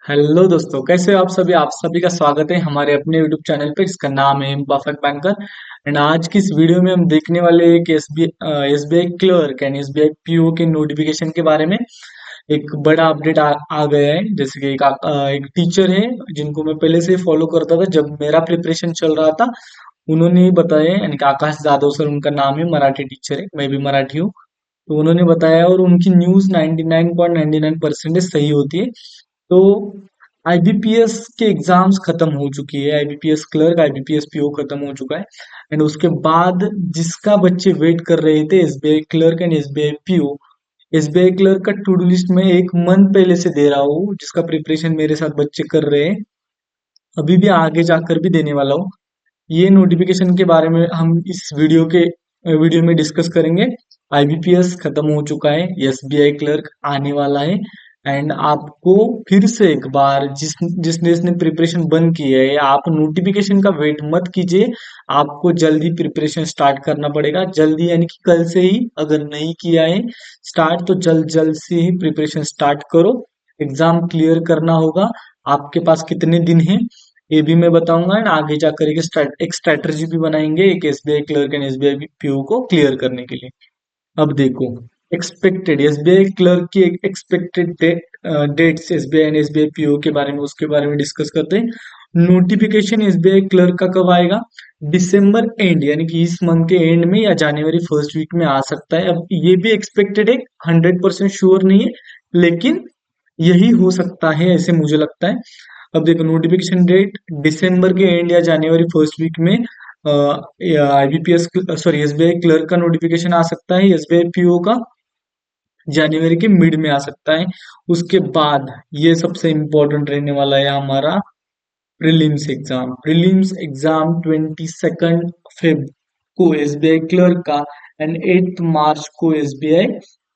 Hello दोस्तों, कैसे हो आप सभी का स्वागत है हमारे अपने यूट्यूब चैनल पे। इसका नाम है परफेक्ट बैंकर। एंड आज की इस वीडियो में हम देखने वाले हैं कि SBI clerk and SBI PO के नोटिफिकेशन के बारे में। एक बड़ा अपडेट आ गया है। जैसे कि एक टीचर है जिनको मैं पहले से फॉलो करता था जब मेरा प्रिपरेशन चल रहा था। उन्होंने ही बताया, यानी कि आकाश जादव सर उनका नाम है, मराठी टीचर है, मैं भी मराठी हूँ। तो उन्होंने बताया और उनकी न्यूज 99.99% सही होती है। तो आईबीपीएस के एग्जाम्स खत्म हो चुकी है। आईबीपीएस क्लर्क, आईबीपीएस पीओ खत्म हो चुका है। एंड उसके बाद जिसका बच्चे वेट कर रहे थे, SBI clerk and SBI PO. SBI clerk का टू डू लिस्ट में एक मंथ पहले से दे रहा हूँ, जिसका प्रिपरेशन मेरे साथ बच्चे कर रहे हैं। अभी भी आगे जाकर भी देने वाला हूँ। ये नोटिफिकेशन के बारे में हम इस वीडियो में डिस्कस करेंगे। आईबीपीएस खत्म हो चुका है, एसबीआई क्लर्क आने वाला है। एंड आपको फिर से एक बार जिसने इसने प्रिपरेशन बंद की है, आप नोटिफिकेशन का वेट मत कीजिए। आपको जल्दी प्रिपरेशन स्टार्ट करना पड़ेगा, जल्दी यानी कि कल से ही। अगर नहीं किया है स्टार्ट तो जल्द जल्द से ही प्रिपरेशन स्टार्ट करो। एग्जाम क्लियर करना होगा। आपके पास कितने दिन हैं ये भी मैं बताऊंगा। एंड आगे जाकर एक स्ट्रेटजी भी बनाएंगे एक SBI clerk and SBI PO को क्लियर करने के लिए। अब देखो, एक्सपेक्टेड एसबीआई क्लर्क की expected dates SBI and SBI PO के बारे में, उसके बारे में डिस्कस करते हैं। नोटिफिकेशन एसबीआई क्लर्क का कब आएगा? दिसंबर एंड, यानी कि इस मंथ के एंड में या जनवरी फर्स्ट वीक में आ सकता है। अब ये भी एक्सपेक्टेड है, 100% श्योर नहीं है, लेकिन यही हो सकता है ऐसे मुझे लगता है। अब देखो, नोटिफिकेशन डेट दिसंबर के एंड या जनवरी फर्स्ट वीक में आईबीपीएस सॉरी एसबीआई क्लर्क का नोटिफिकेशन आ सकता है। एसबीआई पीओ का जनवरी के मिड में आ सकता है। उसके बाद ये सबसे इम्पोर्टेंट रहने वाला है हमारा prelims exam. Prelims exam 22 Feb को एसबीआई क्लर्क का एंड 8 मार्च को एसबीआई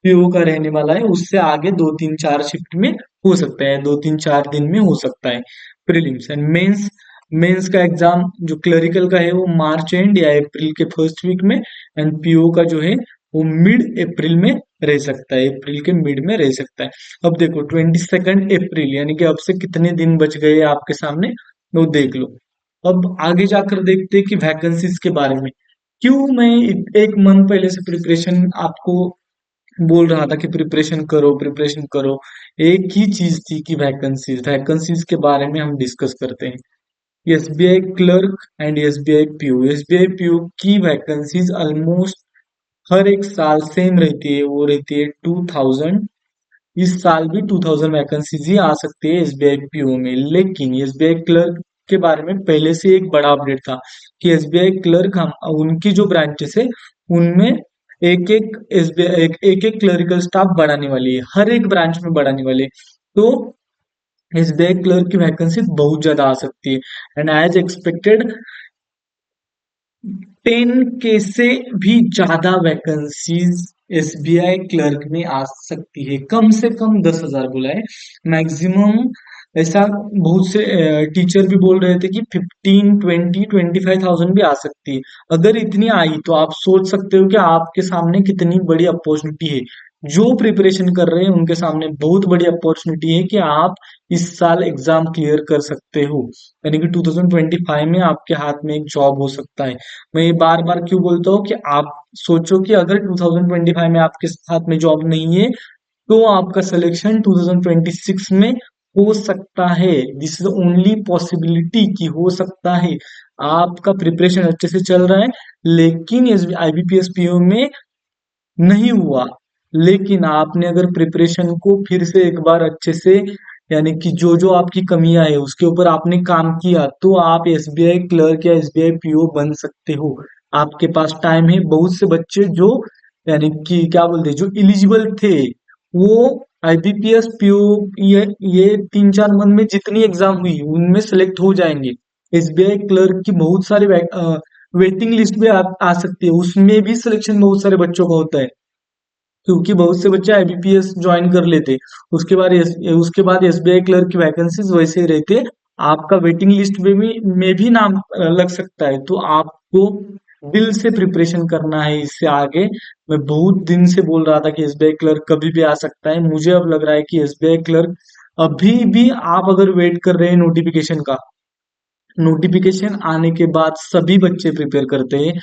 पीओ का रहने वाला है। उससे आगे 2 3 4 शिफ्ट में हो सकता है, 2 3 4 दिन में हो सकता है प्रीलिम्स। एंड मेंस, मेंस का एग्जाम जो क्लरिकल का है वो मार्च एंड या अप्रैल के फर्स्ट वीक में। एंड पीओ का जो है वो मिड अप्रैल में रह सकता है, अप्रैल के मिड में रह सकता है। अब देखो, 22 अप्रैल, यानी कि अब से कितने दिन बच गए आपके सामने, वो देख लो। अब आगे जाकर देखते हैं कि वैकेंसीज के बारे में। क्यों मैं एक मंथ पहले से प्रिपरेशन आपको बोल रहा था कि प्रिपरेशन करो, प्रिपरेशन करो। एक ही चीज थी कि वैकेंसीज, वैकेंसीज के बारे में हम डिस्कस करते हैं। SBI clerk and SBI PO, SBI PO की वैकेंसीज ऑलमोस्ट हर एक साल सेम रहती है, वो रहती है 2000। इस साल भी 2000 वैकेंसीज ही आ सकती है एसबीआई पीओ में। लेकिन एसबीआई क्लर्क के बारे में पहले से एक बड़ा अपडेट था कि एसबीआई क्लर्क, हम उनकी जो ब्रांचेस है उनमें एक एक एसबीआई एक एक क्लरिकल स्टाफ बढ़ाने वाली है, हर एक ब्रांच में बढ़ाने वाली है। तो एसबीआई क्लर्क की वैकेंसी बहुत ज्यादा आ सकती है। एंड एज एक्सपेक्टेड 10 के से भी ज्यादा वैकेंसीज एसबीआई क्लर्क में आ सकती है। कम से कम 10,000 बोला है, मैक्सिमम। ऐसा बहुत से टीचर भी बोल रहे थे कि 15, 20, 25,000 भी आ सकती है। अगर इतनी आई तो आप सोच सकते हो कि आपके सामने कितनी बड़ी अपॉर्चुनिटी है। जो प्रिपरेशन कर रहे हैं उनके सामने बहुत बड़ी अपॉर्चुनिटी है कि आप इस साल एग्जाम क्लियर कर सकते हो। यानी कि 2025 में आपके हाथ में एक जॉब हो सकता है। मैं ये बार बार क्यों बोलता हूँ कि आप सोचो कि अगर 2025 में आपके हाथ में जॉब नहीं है तो आपका सिलेक्शन 2026 में हो सकता है। दिस इज ओनली पॉसिबिलिटी कि हो सकता है। आपका प्रिपरेशन अच्छे से चल रहा है, लेकिन आईबीपीएस पीओ में नहीं हुआ। लेकिन आपने अगर प्रिपरेशन को फिर से एक बार अच्छे से, यानी कि जो जो आपकी कमियां है उसके ऊपर आपने काम किया, तो आप एसबीआई क्लर्क या एसबीआई पीओ बन सकते हो। आपके पास टाइम है। बहुत से बच्चे जो, यानी कि क्या बोलते हैं, जो इलिजिबल थे वो आईबीपीएस पीओ, ये 3 4 मंथ में जितनी एग्जाम हुई उनमें सेलेक्ट हो जाएंगे। एसबीआई क्लर्क की बहुत सारी वेटिंग लिस्ट में आ सकती है, उसमें भी सिलेक्शन बहुत सारे बच्चों का होता है। क्योंकि बहुत से बच्चे आईबीपीएस ज्वाइन कर लेते, उसके बाद एसबीआई क्लर्क की वैकेंसीज वैसे ही रहते, आपका वेटिंग लिस्ट में भी नाम लग सकता है। तो आपको दिल से प्रिपरेशन करना है इससे आगे। मैं बहुत दिन से बोल रहा था कि एसबीआई क्लर्क कभी भी आ सकता है। मुझे अब लग रहा है कि एसबीआई क्लर्क अभी भी आप अगर वेट कर रहे हैं नोटिफिकेशन का, नोटिफिकेशन आने के बाद सभी बच्चे प्रिपेयर करते हैं।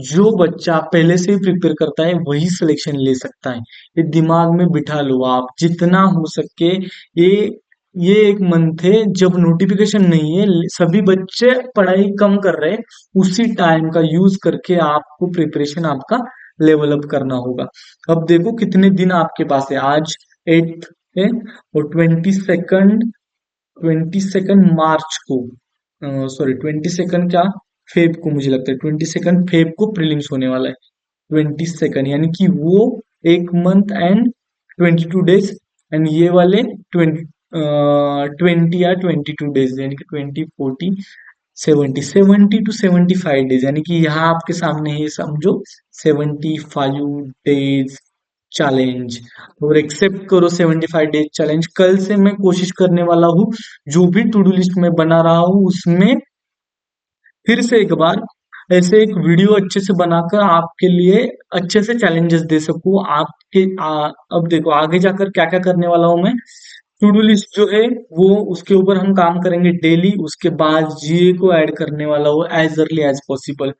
जो बच्चा पहले से ही प्रिपेयर करता है वही सिलेक्शन ले सकता है। ये दिमाग में बिठा लो आप जितना हो सके। ये ये एक मंथ है जब नोटिफिकेशन नहीं है, सभी बच्चे पढ़ाई कम कर रहे हैं। उसी टाइम का यूज करके आपको प्रिपरेशन आपका लेवल अप करना होगा। अब देखो कितने दिन आपके पास है। आज 8 है और 22 मार्च को, सॉरी 22 क्या, फेब को, मुझे लगता है 22 फेब को प्रीलिम्स होने वाला है। 22 यानी कि वो 1 मंथ एंड 22 डेज, एंड ये वाले 20 या 22 डेज, यानी कि 20, 40, 70 टू 75 डेज, यानी कि यहाँ आपके सामने ही समझो 75 डेज चैलेंज। और एक्सेप्ट करो 75 डेज चैलेंज। कल से मैं कोशिश करने वाला हूँ, जो भी टू डू लिस्ट मैं बना रहा हूँ उसमें फिर से एक बार ऐसे एक वीडियो अच्छे से बनाकर आपके लिए अच्छे से चैलेंजेस दे सकूं आपके। अब देखो आगे जाकर क्या क्या करने वाला हूं मैं। टू डू लिस्ट जो है वो उसके ऊपर हम काम करेंगे डेली। उसके बाद जीए को ऐड करने वाला हूँ as early as possible.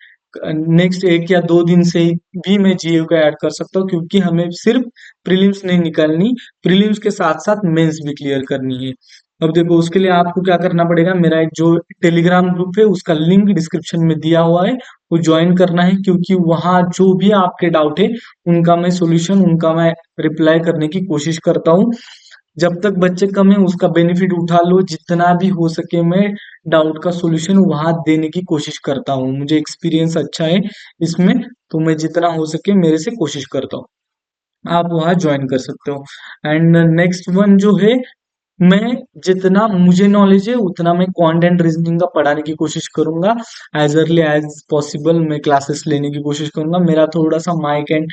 Next 1 या 2 दिन से ही भी मैं जीए को ऐड कर सकता हूँ, क्योंकि हमें सिर्फ प्रीलिम्स नहीं निकालनी, प्रीलिम्स के साथ साथ मेंस भी क्लियर करनी है। अब देखो उसके लिए आपको क्या करना पड़ेगा, मेरा एक जो टेलीग्राम ग्रुप है उसका लिंक डिस्क्रिप्शन में दिया हुआ है, वो ज्वाइन करना है। क्योंकि वहां जो भी आपके डाउट है उनका मैं सॉल्यूशन, उनका मैं रिप्लाई करने की कोशिश करता हूँ। जब तक बच्चे कम है उसका बेनिफिट उठा लो, जितना भी हो सके मैं डाउट का सॉल्यूशन वहां देने की कोशिश करता हूँ। मुझे एक्सपीरियंस अच्छा है इसमें, तो मैं जितना हो सके मेरे से कोशिश करता हूँ। आप वहां ज्वाइन कर सकते हो। एंड नेक्स्ट वन जो है, मैं जितना मुझे नॉलेज है उतना मैं क्वांट एंड रीजनिंग का पढ़ाने की कोशिश करूंगा। एज अर्ली एज पॉसिबल मैं क्लासेस लेने की कोशिश करूंगा। मेरा थोड़ा सा माइक एंड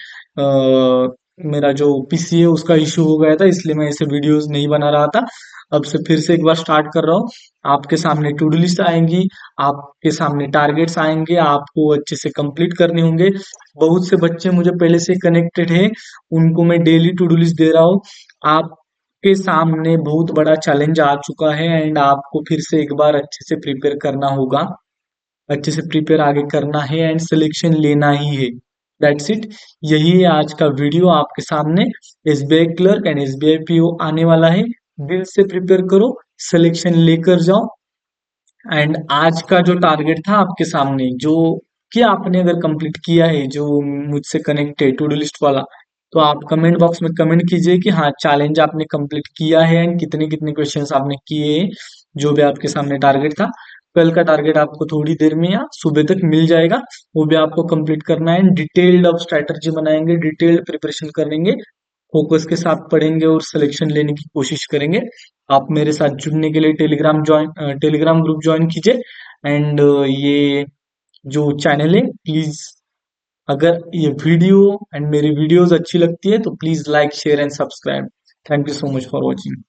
मेरा जो पीसी है उसका इशू हो गया था, इसलिए मैं ऐसे वीडियोस नहीं बना रहा था। अब से फिर से एक बार स्टार्ट कर रहा हूँ। आपके सामने टू डू लिस्ट आएंगी, आपके सामने टारगेट्स आएंगे, आपको अच्छे से कंप्लीट करने होंगे। बहुत से बच्चे मुझे पहले से कनेक्टेड है, उनको मैं डेली टू डू लिस्ट दे रहा हूँ। आप के सामने बहुत बड़ा चैलेंज आ चुका है, एंड आपको फिर से एक बार अच्छे से प्रिपेयर करना होगा। अच्छे से प्रिपेयर आगे करना है एंड सिलेक्शन लेना ही है। That's it. यही है आज का वीडियो आपके सामने। SBI clerk and SBI PO आने वाला है। दिल से प्रिपेयर करो, सिलेक्शन लेकर जाओ। एंड आज का जो टारगेट था आपके सामने, जो कि आपने अगर कंप्लीट किया है, जो मुझसे कनेक्ट है टू डू लिस्ट वाला, तो आप कमेंट बॉक्स में कमेंट कीजिए कि हाँ चैलेंज आपने कंप्लीट किया है एंड कितने कितने क्वेश्चंस आपने किए हैं। जो भी आपके सामने टारगेट था, कल का टारगेट आपको थोड़ी देर में या सुबह तक मिल जाएगा। वो भी आपको कंप्लीट करना है। डिटेल्ड अब स्ट्रैटेजी बनाएंगे, डिटेल्ड प्रिपरेशन करेंगे, फोकस के साथ पढ़ेंगे और सिलेक्शन लेने की कोशिश करेंगे। आप मेरे साथ जुड़ने के लिए टेलीग्राम ग्रुप ज्वाइन कीजिए। एंड ये जो चैनल है प्लीज, अगर ये वीडियो एंड मेरी वीडियोस अच्छी लगती है तो please like share and subscribe. Thank you so much for watching.